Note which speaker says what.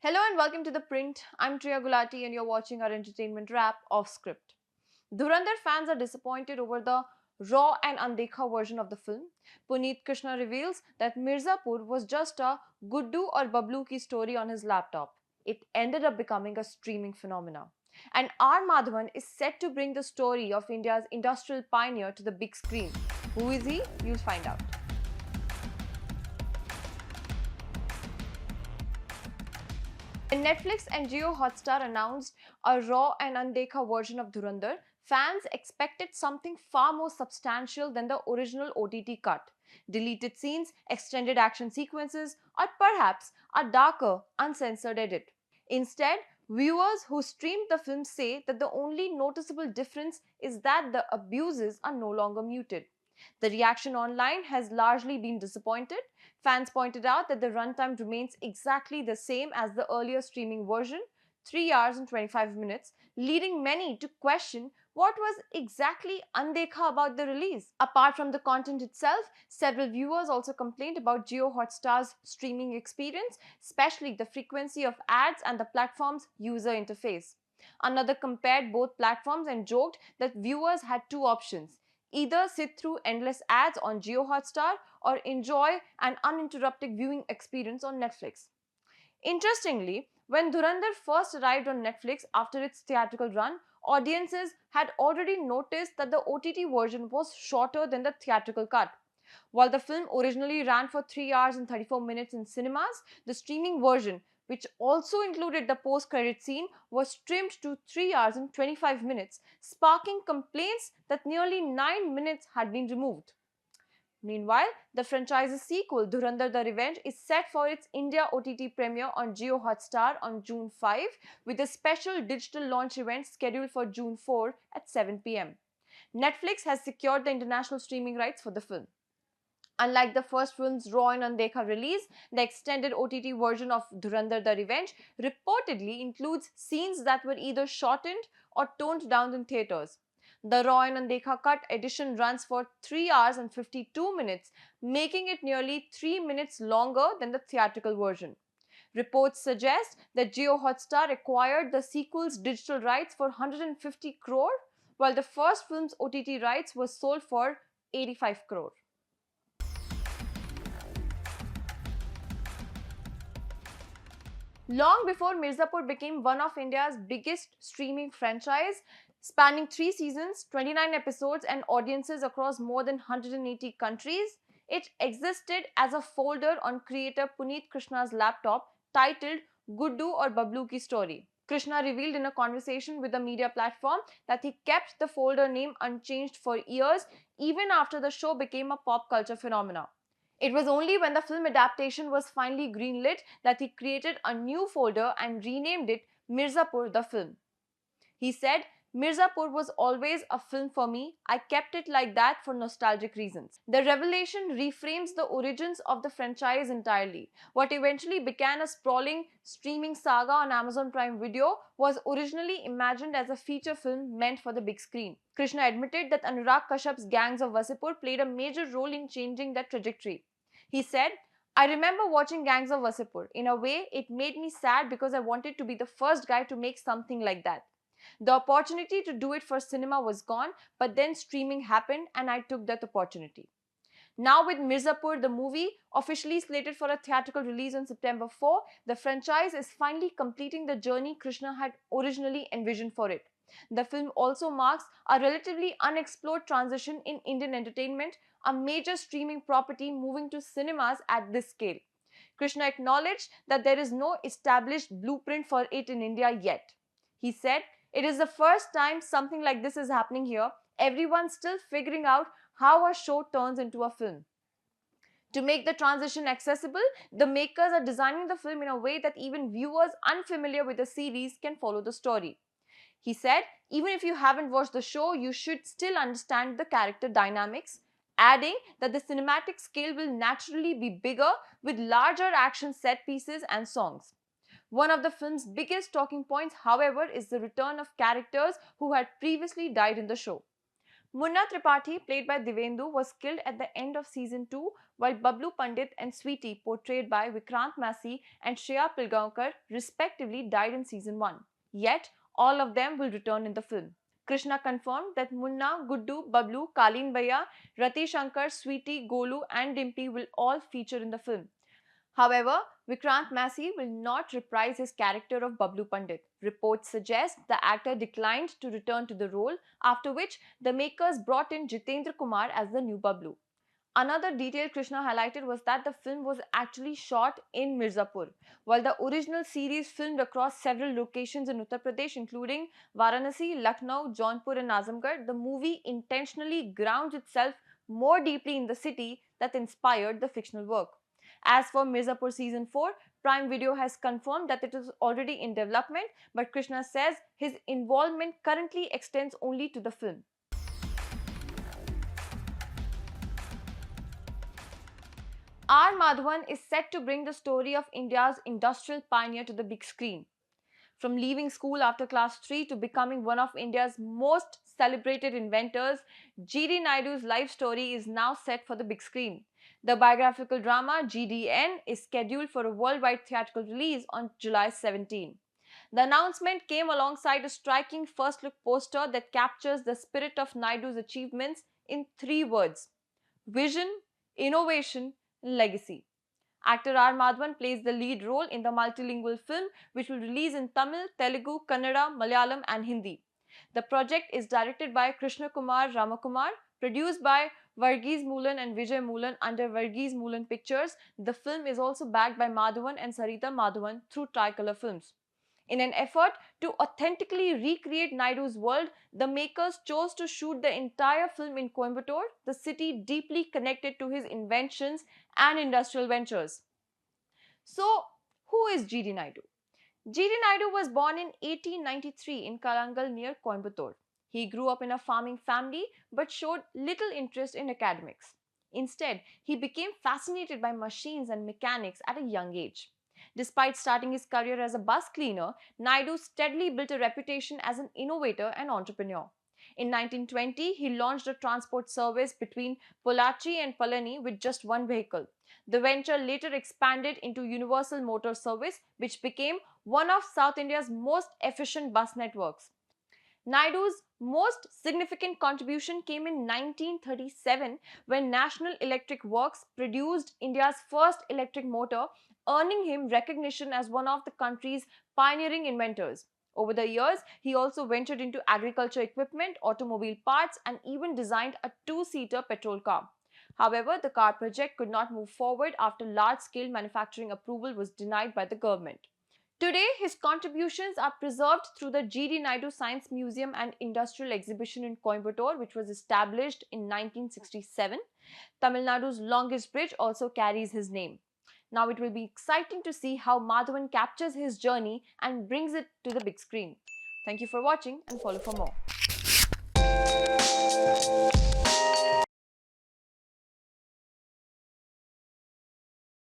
Speaker 1: Hello and welcome to The Print. I'm Triya Gulati and you're watching our entertainment wrap off script. Dhurandhar fans are disappointed over the raw and undekha version of the film. Puneet Krishna reveals that Mirzapur was just a Guddu or Bablu ki story on his laptop. It ended up becoming a streaming phenomena. And R. Madhavan is set to bring the story of India's industrial pioneer to the big screen. Who is he? You'll find out. When Netflix and Jio Hotstar announced a raw and undekha version of Dhurandhar, fans expected something far more substantial than the original OTT cut. Deleted scenes, extended action sequences, or perhaps a darker, uncensored edit. Instead, viewers who streamed the film say that the only noticeable difference is that the abuses are no longer muted. The reaction online has largely been disappointed. Fans pointed out that the runtime remains exactly the same as the earlier streaming version, 3 hours and 25 minutes, leading many to question what was exactly undekha about the release. Apart from the content itself, several viewers also complained about Jio Hotstar's streaming experience, especially the frequency of ads and the platform's user interface. Another compared both platforms and joked that viewers had two options: either sit through endless ads on Jio Hotstar or enjoy an uninterrupted viewing experience on Netflix. Interestingly, when Dhurandhar first arrived on Netflix after its theatrical run, audiences had already noticed that the OTT version was shorter than the theatrical cut. While the film originally ran for 3 hours and 34 minutes in cinemas, the streaming version, which also included the post-credit scene, was trimmed to 3 hours and 25 minutes, sparking complaints that nearly 9 minutes had been removed. Meanwhile, the franchise's sequel, Dhurandhar The Revenge, is set for its India OTT premiere on Jio Hotstar on June 5, with a special digital launch event scheduled for June 4 at 7 pm. Netflix has secured the international streaming rights for the film. Unlike the first film's raw and undekha release, the extended OTT version of Dhurandhar The Revenge reportedly includes scenes that were either shortened or toned down in theatres. The raw and undekha cut edition runs for 3 hours and 52 minutes, making it nearly 3 minutes longer than the theatrical version. Reports suggest that Jio Hotstar acquired the sequel's digital rights for 150 crore, while the first film's OTT rights were sold for 85 crore. Long before Mirzapur became one of India's biggest streaming franchise, spanning 3 seasons, 29 episodes and audiences across more than 180 countries, it existed as a folder on creator Puneet Krishna's laptop titled Guddu or Bablu Ki Story. Krishna revealed in a conversation with the media platform that he kept the folder name unchanged for years, even after the show became a pop culture phenomenon. It was only when the film adaptation was finally greenlit that he created a new folder and renamed it Mirzapur the film. He said, Mirzapur was always a film for me. I kept it like that for nostalgic reasons. The revelation reframes the origins of the franchise entirely. What eventually began a sprawling streaming saga on Amazon Prime Video was originally imagined as a feature film meant for the big screen. Krishna admitted that Anurag Kashyap's Gangs of Wasseypur played a major role in changing that trajectory. He said, I remember watching Gangs of Wasseypur. In a way, it made me sad because I wanted to be the first guy to make something like that. The opportunity to do it for cinema was gone, but then streaming happened and I took that opportunity. Now with Mirzapur, the movie, officially slated for a theatrical release on September 4, the franchise is finally completing the journey Krishna had originally envisioned for it. The film also marks a relatively unexplored transition in Indian entertainment, a major streaming property moving to cinemas at this scale. Krishna acknowledged that there is no established blueprint for it in India yet. He said, it is the first time something like this is happening here. Everyone's still figuring out how a show turns into a film. To make the transition accessible, the makers are designing the film in a way that even viewers unfamiliar with the series can follow the story. He said, even if you haven't watched the show, you should still understand the character dynamics, adding that the cinematic scale will naturally be bigger with larger action set pieces and songs. One of the film's biggest talking points, however, is the return of characters who had previously died in the show. Munna Tripathi, played by Divendu, was killed at the end of season 2, while Bablu Pandit and Sweetie, portrayed by Vikrant Massey and Shreya Pilgaonkar, respectively died in season 1. Yet, all of them will return in the film. Krishna confirmed that Munna, Guddu, Bablu, Kalin Bhaiya, Rati Shankar, Sweetie, Golu, and Dimpy will all feature in the film. However, Vikrant Massey will not reprise his character of Bablu Pandit. Reports suggest the actor declined to return to the role, after which the makers brought in Jitendra Kumar as the new Bablu. Another detail Krishna highlighted was that the film was actually shot in Mirzapur. While the original series filmed across several locations in Uttar Pradesh, including Varanasi, Lucknow, Jaunpur, and Azamgarh, the movie intentionally grounds itself more deeply in the city that inspired the fictional work. As for Mirzapur season 4, Prime Video has confirmed that it is already in development, but Krishna says his involvement currently extends only to the film. R. Madhavan is set to bring the story of India's industrial pioneer to the big screen. From leaving school after class 3 to becoming one of India's most celebrated inventors, GD Naidu's life story is now set for the big screen. The biographical drama GDN is scheduled for a worldwide theatrical release on July 17. The announcement came alongside a striking first look poster that captures the spirit of Naidu's achievements in 3 words: vision, innovation, legacy. Actor R. Madhavan plays the lead role in the multilingual film, which will release in Tamil, Telugu, Kannada, Malayalam, and Hindi. The project is directed by Krishna Kumar Ramakumar, produced by Varghese Moolan and Vijay Moolan under Varghese Moolan Pictures. The film is also backed by Madhavan and Sarita Madhavan through Tricolor Films. In an effort to authentically recreate Naidu's world, the makers chose to shoot the entire film in Coimbatore, the city deeply connected to his inventions and industrial ventures. So, who is GD Naidu? GD Naidu was born in 1893 in Karangal near Coimbatore. He grew up in a farming family but showed little interest in academics. Instead, he became fascinated by machines and mechanics at a young age. Despite starting his career as a bus cleaner, Naidu steadily built a reputation as an innovator and entrepreneur. In 1920, he launched a transport service between Pollachi and Palani with just one vehicle. The venture later expanded into Universal Motor Service, which became one of South India's most efficient bus networks. Naidu's most significant contribution came in 1937 when National Electric Works produced India's first electric motor, earning him recognition as one of the country's pioneering inventors. Over the years, he also ventured into agriculture equipment, automobile parts, and even designed a two-seater petrol car. However, the car project could not move forward after large-scale manufacturing approval was denied by the government. Today, his contributions are preserved through the GD Naidu Science Museum and Industrial Exhibition in Coimbatore, which was established in 1967. Tamil Nadu's longest bridge also carries his name. Now, it will be exciting to see how Madhavan captures his journey and brings it to the big screen. Thank you for watching and follow for more.